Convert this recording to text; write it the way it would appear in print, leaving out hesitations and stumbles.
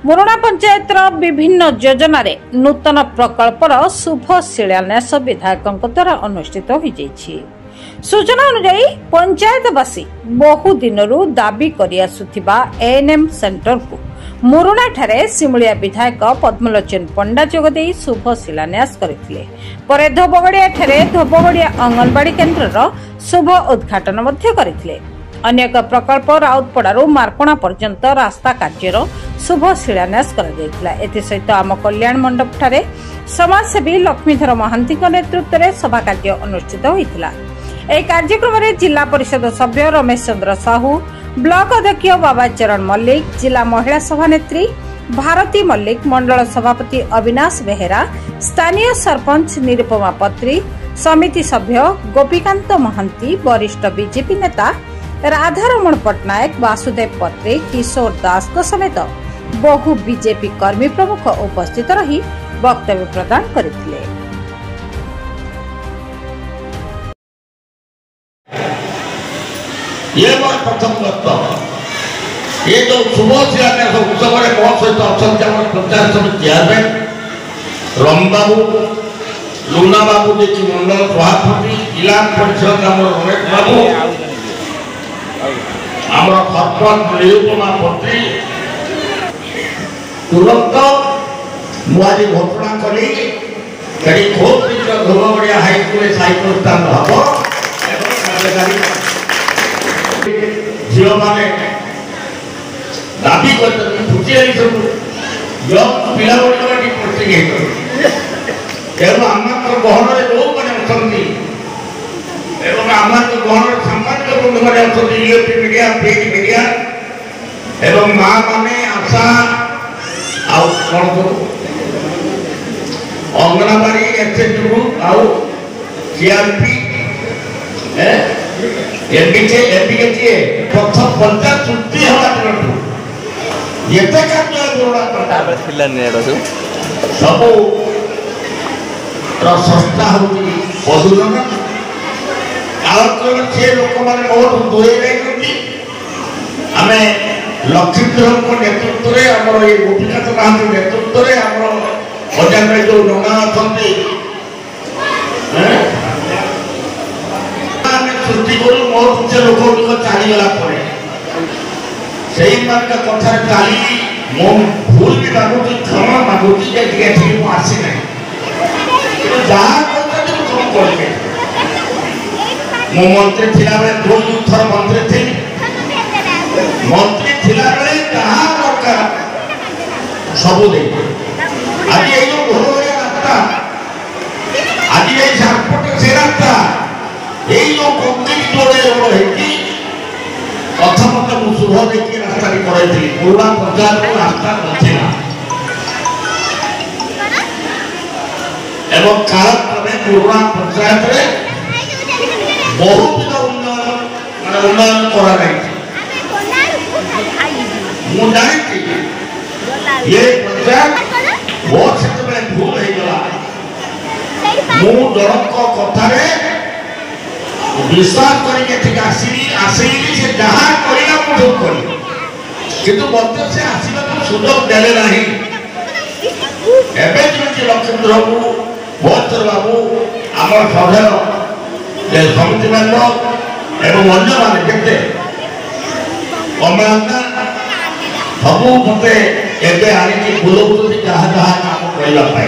मुरुणा पंचायत विभिन्न योजन नूतन प्रकल्पर शुभ शिलान्यास विधायकों द्वारा अनुष्ठित हो सूचना अनुसार पंचायतवासी बहु दिन दाबी करिआसुथिबा एएनएम सेंटर को मुरुणा ठारे सिमुलिया विधायक पद्मलोचन पंडा जोगदे शुभ शिलान्यास करथिले। परे धोबगड़िया ठारे धोबगड़िया अंगनवाड़ी केन्द्र शुभ उद्घाटन मध्य करथिले। अन्य एक प्रकल्प राउतपड़ारू मार्कणा पर्यंत रास्ता कार्यर शुभ शिलान्यास सहित आम कल्याण मंडप ठारे समाजसेवी लक्ष्मीधर महांती नेतृत्व में सभा कार्य अनुष्ठित होता। यह कार्यक्रम में जिला परिषद सभ्य रमेश चंद्र साहू, ब्लॉक अध्यक्ष बाबा चरण मल्लिक, जिला महिला सभानेत्री भारती मल्लिक, मंडल सभापति अविनाश बेहेरा, स्थानीय सरपंच निरुपमा पत्री, समिति सभ्य गोपीकांत महांती, वरिष्ठ बीजेपी नेता राधारमण पट्टनायक, वासुदेव पत्री, किशोर दास समेत बहु बीजेपी कर्मी प्रमुख उपस्थित रही वक्तव्य प्रदान करथिले। ये प्रथम दत्त ये जो शुभ शिलान्यास उत्सव में बहुत सहित अच्छा पंचायत समिति चेयरमैन रम बाबू, लुना बाबू जी मंडल सभापति, जिला परिषद रमेश बाबू, सरपंच निरुपमा पत्री तुरंत मुझे घोषणा करी खूब शीघ्र धोबगड़िया हाईस्कूल साइकेल स्टांड हम झील मैंने दाबी कर सब पिला तेणु आम गहन जो मैंने अच्छा आम गहन सांबादिक बंधु मैंने अच्छा इलेक्ट्रिक मीडिया, प्रिंट मीडिया एवं माँ मैंने आशा कौन सब अंगनवाड़ी एक्सचेंज आउ सीआरपी प्रथम पंचायत चुक्ति सब संस्था होदुजन कालक्रम से लोक मैंने बहुत दूरे आम लक्ष्मीधर नेतृत्व में ये गोपीनाथ महांती नेतृत्व में अन्य जो नना सृष्टि करूँ बहुत से लोक चलीगला से कथा चली मो भूल भी मागुची क्षमा मागुची आसी ना जहाँ कर मो मंत्री थिला बेले 2 थर मंत्री थी मंत्री थिला बेले जहाँ दरकार सब दे आज ये जो घर रास्ता आज ये झारपट से रास्ता यही जो कंक्रीट जोड़े प्रथम मुझे शुभ देखिए रास्ता कराई पुराना पंचायत को रास्ता नथिला एवं कालक्रमे पुराना पंचायत में बहुत उन्नयन करा ये पंचायत बहुत से भूल होगा जनक कथार विश्वास करके आसली से जहाँ करला किंतु मत से आसवा सुजोग देले ना लक्ष्मीधर बाबू, भोचर बाबू, आम सभ्य समिति मेम्बर एवं अन्य मान के कमला सब मत बुलाऊँ जहाँ जहाँ काम करने।